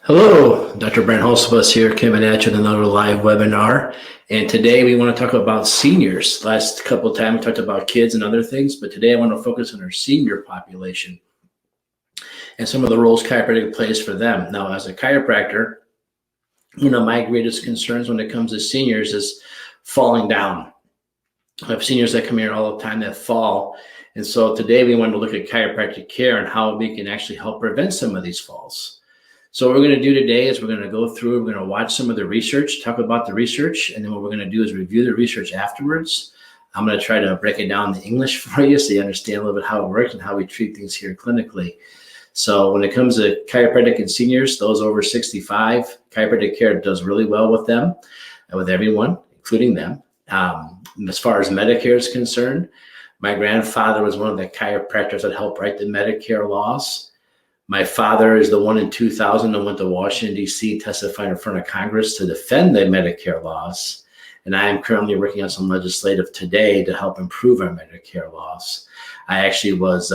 Hello, Dr. Brent Hulsebus here, coming at you with another live webinar. And today we want to talk about seniors. Last couple of times we talked about kids and other things, but today I want to focus on our senior population and some of the roles chiropractic plays for them. Now, as a chiropractor, one of my greatest concerns when it comes to seniors is falling down. I have seniors that come here all the time that fall. And so today we want to look at chiropractic care and how we can actually help prevent some of these falls. So what we're going to do today is we're going to go through, we're going to watch some of the research, talk about the research, and then what we're going to do is review the research afterwards. I'm going to try to break it down in English for you so you understand a little bit how it works and how we treat things here clinically. So when it comes to chiropractic and seniors, those over 65, chiropractic care does really well with them and with everyone, including them. As far as Medicare is concerned, my grandfather was one of the chiropractors that helped write the Medicare laws. My father is the one in 2000 that went to Washington, D.C., testified in front of Congress to defend the Medicare laws. And I am currently working on some legislative today to help improve our Medicare laws. I actually was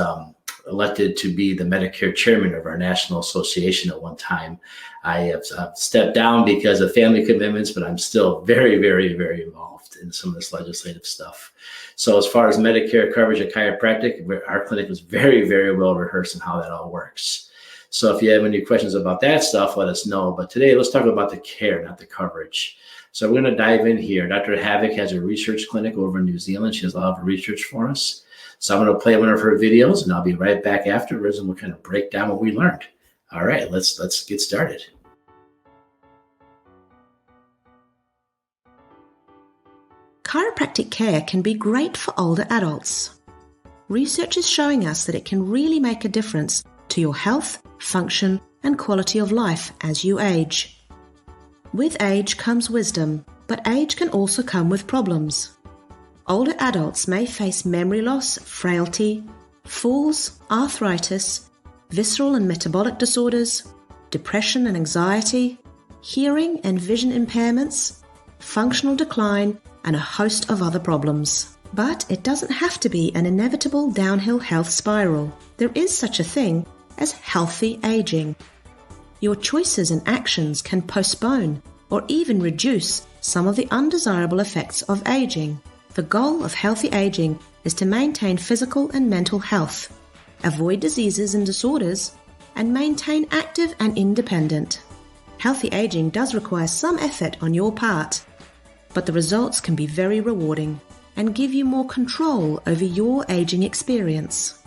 elected to be the Medicare chairman of our national association at one time. I have stepped down because of family commitments, but I'm still very, very, very involved in some of this legislative stuff. So as far as Medicare coverage at chiropractic, our clinic was very, very well rehearsed in how that all works. So if you have any questions about that stuff, let us know. But today, let's talk about the care, not the coverage. So we're going to dive in here. Dr. Havoc has a research clinic over in New Zealand. She has a lot of research for us. So I'm going to play one of her videos, and I'll be right back afterwards, and we'll kind of break down what we learned. All right, let's get started. Chiropractic care can be great for older adults. Research is showing us that it can really make a difference to your health, function, and quality of life as you age. With age comes wisdom, but age can also come with problems. Older adults may face memory loss, frailty, falls, arthritis, visceral and metabolic disorders, depression and anxiety, hearing and vision impairments, functional decline, and a host of other problems. But it doesn't have to be an inevitable downhill health spiral. There is such a thing as healthy aging. Your choices and actions can postpone or even reduce some of the undesirable effects of aging. The goal of healthy aging is to maintain physical and mental health, avoid diseases and disorders, and maintain active and independent. Healthy aging does require some effort on your part, but the results can be very rewarding and give you more control over your aging experience.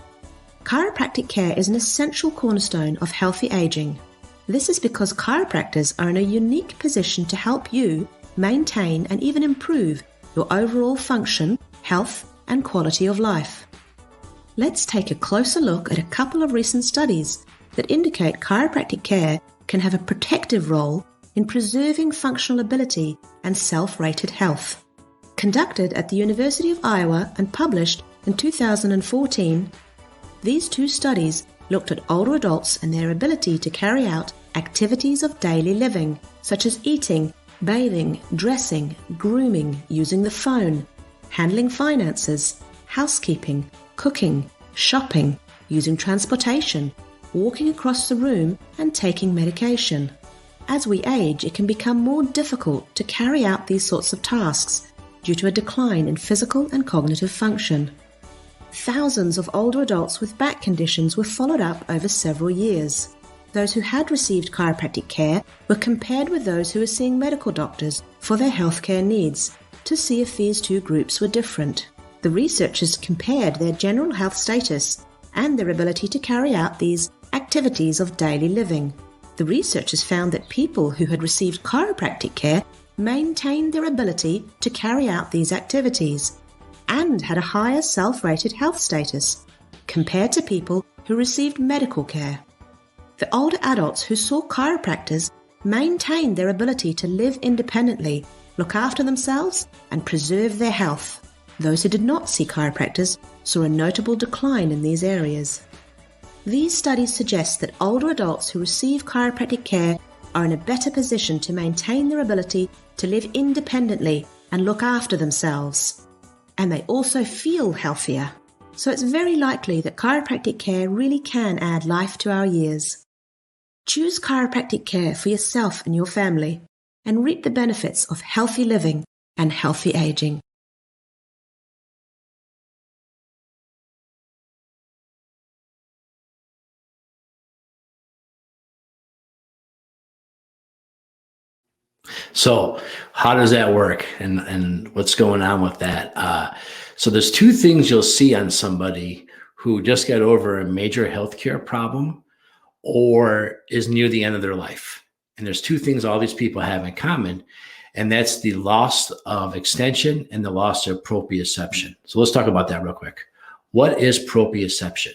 Chiropractic care is an essential cornerstone of healthy aging. This is because chiropractors are in a unique position to help you maintain and even improve your overall function, health, and quality of life. Let's take a closer look at a couple of recent studies that indicate chiropractic care can have a protective role in preserving functional ability and self-rated health. Conducted at the University of Iowa and published in 2014, these two studies looked at older adults and their ability to carry out activities of daily living, such as eating, bathing, dressing, grooming, using the phone, handling finances, housekeeping, cooking, shopping, using transportation, walking across the room, and taking medication. As we age, it can become more difficult to carry out these sorts of tasks due to a decline in physical and cognitive function. Thousands of older adults with back conditions were followed up over several years. Those who had received chiropractic care were compared with those who were seeing medical doctors for their healthcare needs to see if these two groups were different. The researchers compared their general health status and their ability to carry out these activities of daily living. The researchers found that people who had received chiropractic care maintained their ability to carry out these activities and had a higher self-rated health status compared to people who received medical care. The older adults who saw chiropractors maintained their ability to live independently, look after themselves, and preserve their health. Those who did not see chiropractors saw a notable decline in these areas. These studies suggest that older adults who receive chiropractic care are in a better position to maintain their ability to live independently and look after themselves. And they also feel healthier. So it's very likely that chiropractic care really can add life to our years. Choose chiropractic care for yourself and your family and reap the benefits of healthy living and healthy aging. So how does that work, and what's going on with that? So there's two things you'll see on somebody who just got over a major healthcare problem or is near the end of their life. And there's two things all these people have in common, and that's the loss of extension and the loss of proprioception. So let's talk about that real quick. What is proprioception?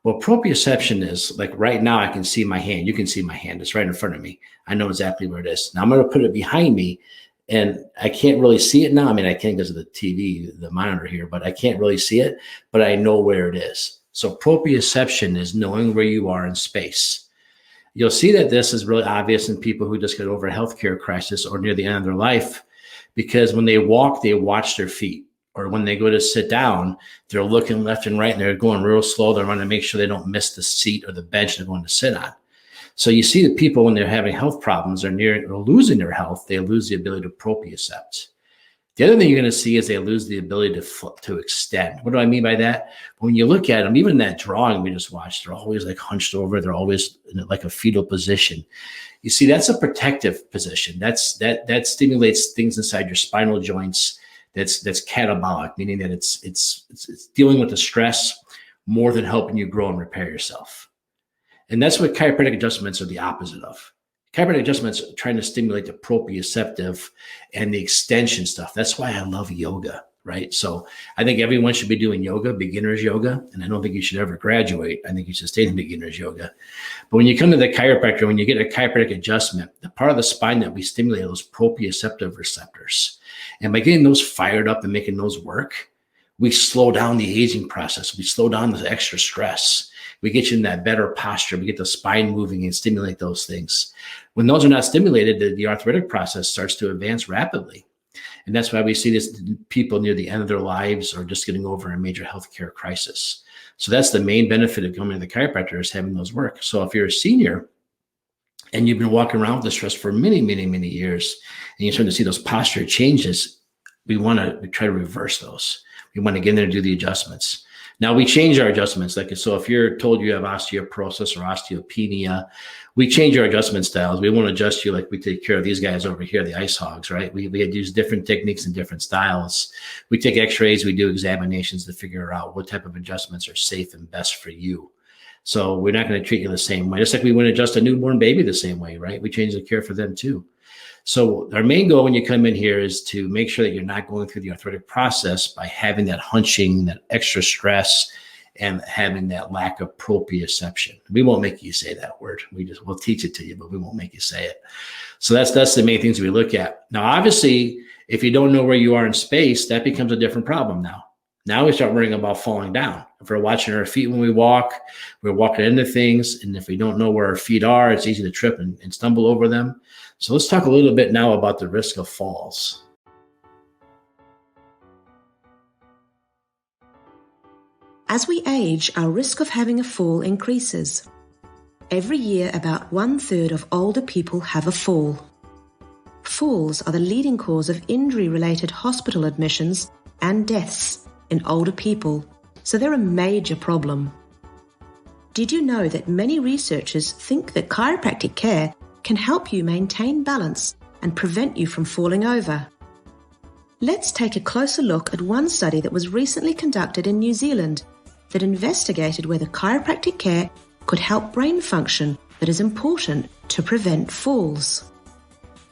Well, proprioception is like right now, I can see my hand. You can see my hand. It's right in front of me. I know exactly where it is. Now I'm going to put it behind me, and I can't really see it now. I mean, I can because of the TV, the monitor here, but I can't really see it, but I know where it is. So proprioception is knowing where you are in space. You'll see that this is really obvious in people who just get over a healthcare crisis or near the end of their life, because when they walk, they watch their feet. Or when they go to sit down, they're looking left and right and they're going real slow. They're trying to make sure they don't miss the seat or the bench they're going to sit on. So you see the people when they're having health problems or near or losing their health, they lose the ability to propriocept. The other thing you're going to see is they lose the ability to extend. What do I mean by that? When you look at them, even that drawing we just watched, they're always like hunched over. They're always in like a fetal position. You see, that's a protective position. That stimulates things inside your spinal joints. That's catabolic, meaning that it's dealing with the stress more than helping you grow and repair yourself. And that's what chiropractic adjustments are the opposite of. Chiropractic adjustments are trying to stimulate the proprioceptive and the extension stuff. That's why I love yoga, right? So I think everyone should be doing yoga, beginner's yoga, and I don't think you should ever graduate. I think you should stay in beginner's yoga. But when you come to the chiropractor, when you get a chiropractic adjustment, the part of the spine that we stimulate are those proprioceptive receptors. And by getting those fired up and making those work, we slow down the aging process. We slow down the extra stress. We get you in that better posture. We get the spine moving and stimulate those things. When those are not stimulated, the arthritic process starts to advance rapidly. And that's why we see this people near the end of their lives or just getting over a major healthcare crisis. So that's the main benefit of coming to the chiropractor, is having those work. So if you're a senior and you've been walking around with the stress for many, many, many years, and you start to see those posture changes, we try to reverse those. We want to get in there and do the adjustments. Now we change our adjustments. So if you're told you have osteoporosis or osteopenia, we change our adjustment styles. We won't adjust you like we take care of these guys over here, the ice hogs, right? We use different techniques and different styles. We take x-rays, we do examinations to figure out what type of adjustments are safe and best for you. So we're not going to treat you the same way. Just like we wouldn't adjust a newborn baby the same way, right? We change the care for them too. So our main goal when you come in here is to make sure that you're not going through the arthritic process by having that hunching, that extra stress, and having that lack of proprioception. We won't make you say that word. We'll teach it to you, but we won't make you say it. So that's the main things we look at. Now, obviously, if you don't know where you are in space, that becomes a different problem now. Now we start worrying about falling down. If we're watching our feet when we walk, we're walking into things. And if we don't know where our feet are, it's easy to trip and stumble over them. So let's talk a little bit now about the risk of falls. As we age, our risk of having a fall increases. Every year, about 1/3 of older people have a fall. Falls are the leading cause of injury-related hospital admissions and deaths in older people, so they're a major problem. Did you know that many researchers think that chiropractic care can help you maintain balance and prevent you from falling over? Let's take a closer look at one study that was recently conducted in New Zealand that investigated whether chiropractic care could help brain function that is important to prevent falls.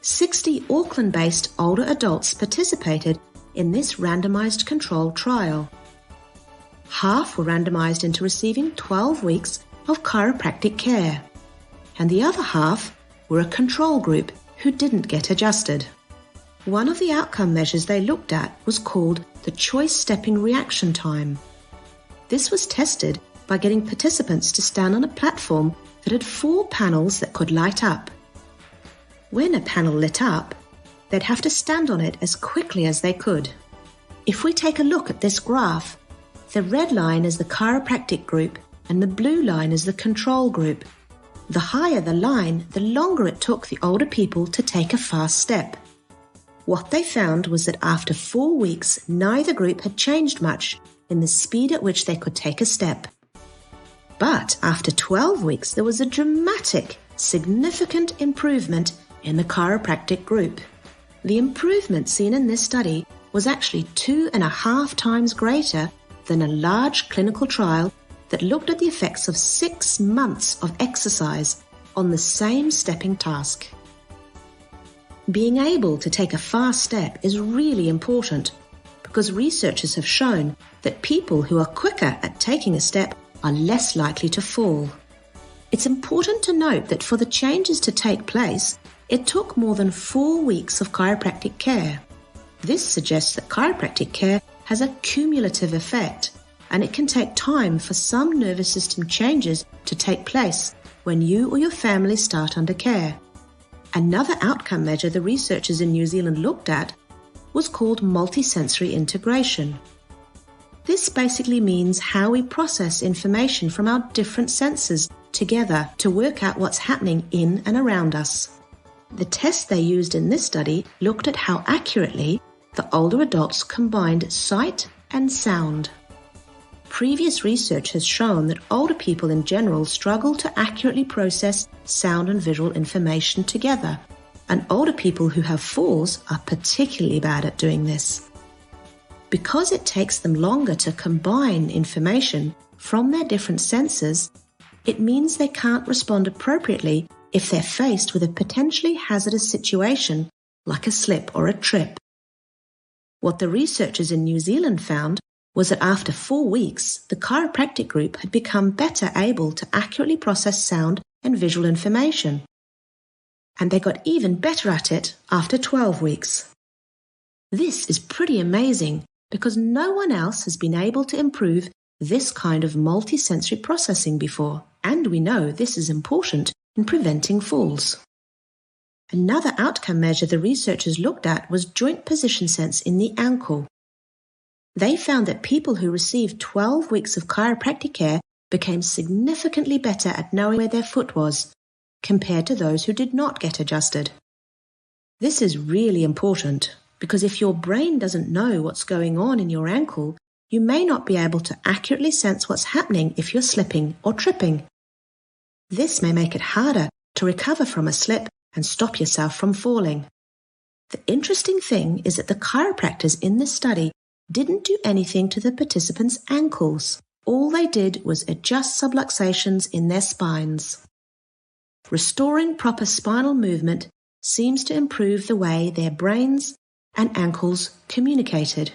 60 Auckland-based older adults participated in this randomized controlled trial. Half were randomized into receiving 12 weeks of chiropractic care, and the other half were a control group who didn't get adjusted. One of the outcome measures they looked at was called the choice stepping reaction time. This was tested by getting participants to stand on a platform that had 4 panels that could light up. When a panel lit up, they'd have to stand on it as quickly as they could. If we take a look at this graph, the red line is the chiropractic group and the blue line is the control group. The higher the line, the longer it took the older people to take a fast step. What they found was that after 4 weeks, neither group had changed much in the speed at which they could take a step. But after 12 weeks, there was a dramatic, significant improvement in the chiropractic group. The improvement seen in this study was actually 2.5 times greater than a large clinical trial that looked at the effects of 6 months of exercise on the same stepping task. Being able to take a fast step is really important because researchers have shown that people who are quicker at taking a step are less likely to fall. It's important to note that for the changes to take place, it took more than 4 weeks of chiropractic care. This suggests that chiropractic care has a cumulative effect, and it can take time for some nervous system changes to take place when you or your family start under care. Another outcome measure the researchers in New Zealand looked at was called multisensory integration. This basically means how we process information from our different senses together to work out what's happening in and around us. The test they used in this study looked at how accurately the older adults combined sight and sound. Previous research has shown that older people in general struggle to accurately process sound and visual information together, and older people who have falls are particularly bad at doing this. Because it takes them longer to combine information from their different senses, it means they can't respond appropriately if they're faced with a potentially hazardous situation like a slip or a trip. What the researchers in New Zealand found was that after 4 weeks, the chiropractic group had become better able to accurately process sound and visual information. And they got even better at it after 12 weeks. This is pretty amazing because no one else has been able to improve this kind of multisensory processing before, and we know this is important in preventing falls. Another outcome measure the researchers looked at was joint position sense in the ankle. They found that people who received 12 weeks of chiropractic care became significantly better at knowing where their foot was, compared to those who did not get adjusted. This is really important because if your brain doesn't know what's going on in your ankle, you may not be able to accurately sense what's happening if you're slipping or tripping. This may make it harder to recover from a slip and stop yourself from falling. The interesting thing is that the chiropractors in this study didn't do anything to the participants' ankles. All they did was adjust subluxations in their spines. Restoring proper spinal movement seems to improve the way their brains and ankles communicated,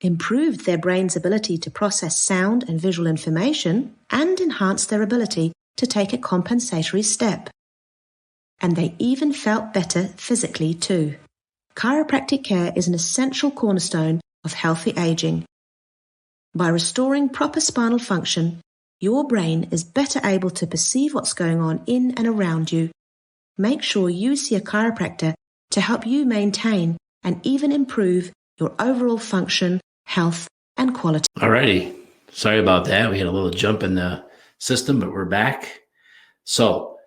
improved their brain's ability to process sound and visual information, and enhanced their ability to take a compensatory step. And they even felt better physically too. Chiropractic care is an essential cornerstone of healthy aging. By restoring proper spinal function, your brain is better able to perceive what's going on in and around you. Make sure you see a chiropractor to help you maintain and even improve your overall function, health, and quality. Alrighty. Sorry about that. We had a little jump in the system, but we're back. So,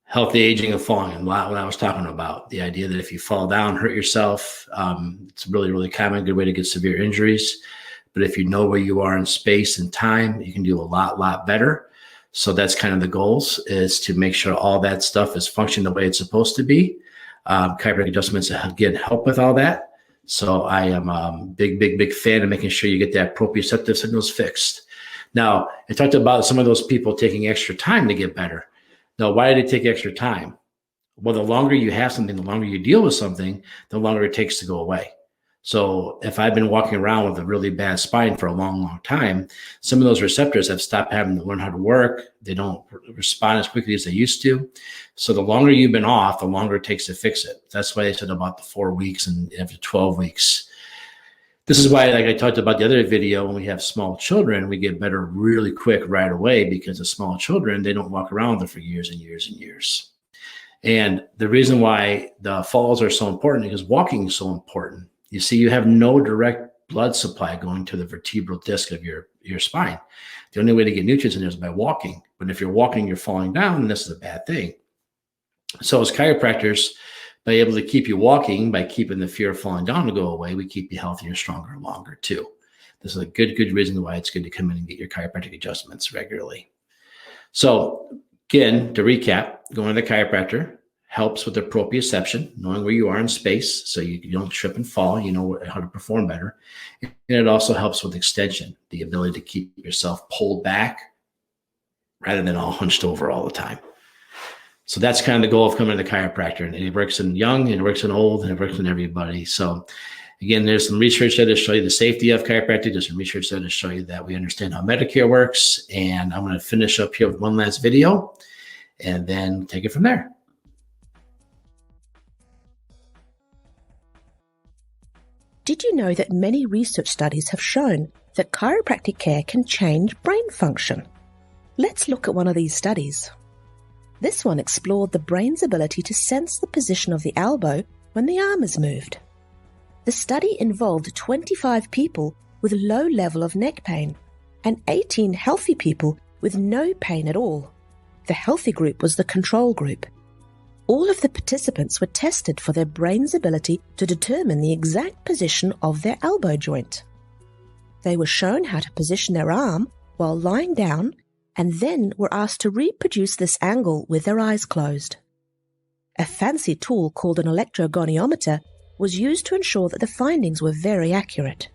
healthy aging and falling, and what I was talking about, the idea that if you fall down, hurt yourself, it's really, really common, good way to get severe injuries. But if you know where you are in space and time, you can do a lot better. So that's kind of the goals, is to make sure all that stuff is functioning the way it's supposed to be. Chiropractic adjustments, again, help with all that. So I am a big fan of making sure you get that proprioceptive signals fixed. Now, I talked about some of those people taking extra time to get better. Now, why did it take extra time? Well, the longer you have something, the longer you deal with something, the longer it takes to go away. So if I've been walking around with a really bad spine for a long time, some of those receptors have stopped having to learn how to work. They don't respond as quickly as they used to. So the longer you've been off, the longer it takes to fix it. That's why they said about the 4 weeks and after 12 weeks. This is why, like I talked about the other video, when we have small children, we get better really quick right away, because the small children, they don't walk around with them for years and years and years. And the reason why the falls are so important is walking is so important. You see, you have no direct blood supply going to the vertebral disc of your your spine. The only way to get nutrients in there is by walking. But if you're walking, you're falling down, and this is a bad thing. So as chiropractors, by able to keep you walking, by keeping the fear of falling down to go away, we keep you healthier, stronger, longer too. This is a good reason why it's good to come in and get your chiropractic adjustments regularly. So again, to recap, going to the chiropractor helps with the proprioception, knowing where you are in space so you don't trip and fall, you know how to perform better. And it also helps with extension, the ability to keep yourself pulled back rather than all hunched over all the time. So that's kind of the goal of coming to the chiropractor. And it works in young, and it works in old, and it works in everybody. So again, there's some research that will show you the safety of chiropractic. There's some research that will show you that we understand how Medicare works. And I'm going to finish up here with one last video and then take it from there. Did you know that many research studies have shown that chiropractic care can change brain function? Let's look at one of these studies. This one explored the brain's ability to sense the position of the elbow when the arm is moved. The study involved 25 people with low level of neck pain and 18 healthy people with no pain at all. The healthy group was the control group. All of the participants were tested for their brain's ability to determine the exact position of their elbow joint. They were shown how to position their arm while lying down, and then were asked to reproduce this angle with their eyes closed. A fancy tool called an electrogoniometer was used to ensure that the findings were very accurate.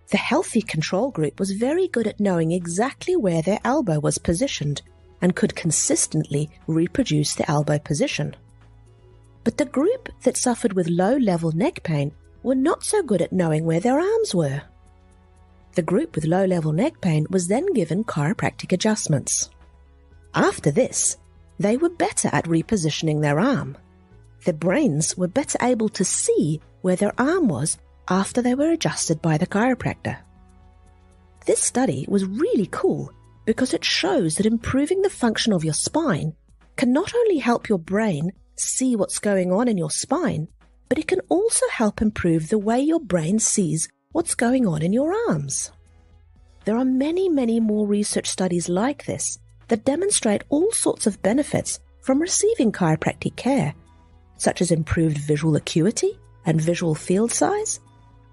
The healthy control group was very good at knowing exactly where their elbow was positioned and could consistently reproduce the elbow position. But the group that suffered with low-level neck pain were not so good at knowing where their arms were. The group with low-level neck pain was then given chiropractic adjustments. After this, they were better at repositioning their arm. Their brains were better able to see where their arm was after they were adjusted by the chiropractor. This study was really cool because it shows that improving the function of your spine can not only help your brain see what's going on in your spine, but it can also help improve the way your brain sees what's going on in your arms. There are many more research studies like this that demonstrate all sorts of benefits from receiving chiropractic care, such as improved visual acuity and visual field size,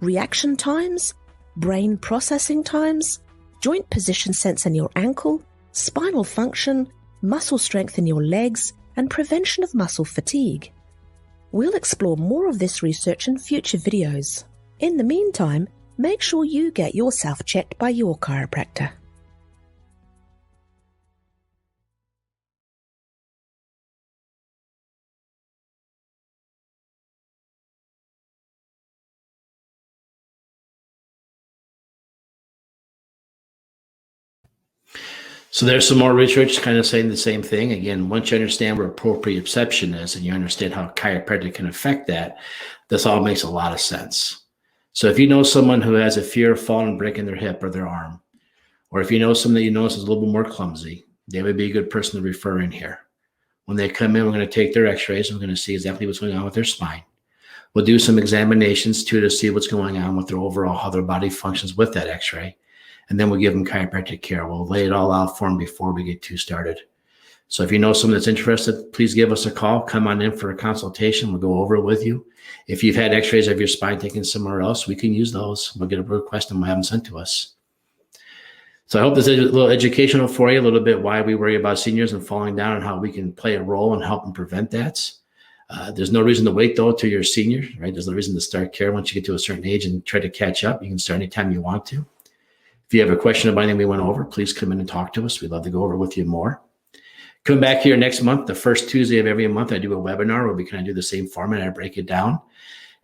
reaction times, brain processing times, joint position sense in your ankle, spinal function, muscle strength in your legs, and prevention of muscle fatigue. We'll explore more of this research in future videos. In the meantime, make sure you get yourself checked by your chiropractor. So there's some more research kind of saying the same thing. Again, once you understand where proprioception is and you understand how chiropractic can affect that, this all makes a lot of sense. So if you know someone who has a fear of falling and breaking their hip or their arm, or if you know someone that you notice is a little bit more clumsy, they would be a good person to refer in here. When they come in, we're going to take their x-rays. We're going to see exactly what's going on with their spine. We'll do some examinations too to see what's going on with their overall, how their body functions with that x-ray. And then we'll give them chiropractic care. We'll lay it all out for them before we get too started. So if you know someone that's interested, please give us a call. Come on in for a consultation. We'll go over it with you. If you've had x-rays of your spine taken somewhere else, we can use those. We'll get a request and we'll have them sent to us. So I hope this is a little educational for you, a little bit why we worry about seniors and falling down and how we can play a role and help them prevent that. There's no reason to wait, though, till you're a senior, right? There's no reason to start care once you get to a certain age and try to catch up. You can start anytime you want to. If you have a question about anything we went over, please come in and talk to us. We'd love to go over with you more. Come back here next month, the first Tuesday of every month. I do a webinar where we kind of do the same format. I break it down.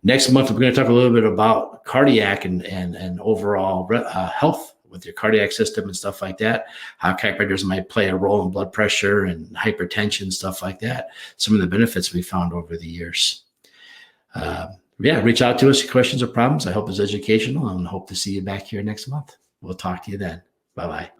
Next month, we're going to talk a little bit about cardiac and overall health with your cardiac system and stuff like that, how chiropractors might play a role in blood pressure and hypertension, stuff like that, some of the benefits we found over the years. Reach out to us, your questions or problems. I hope it's educational and hope to see you back here next month. We'll talk to you then. Bye-bye.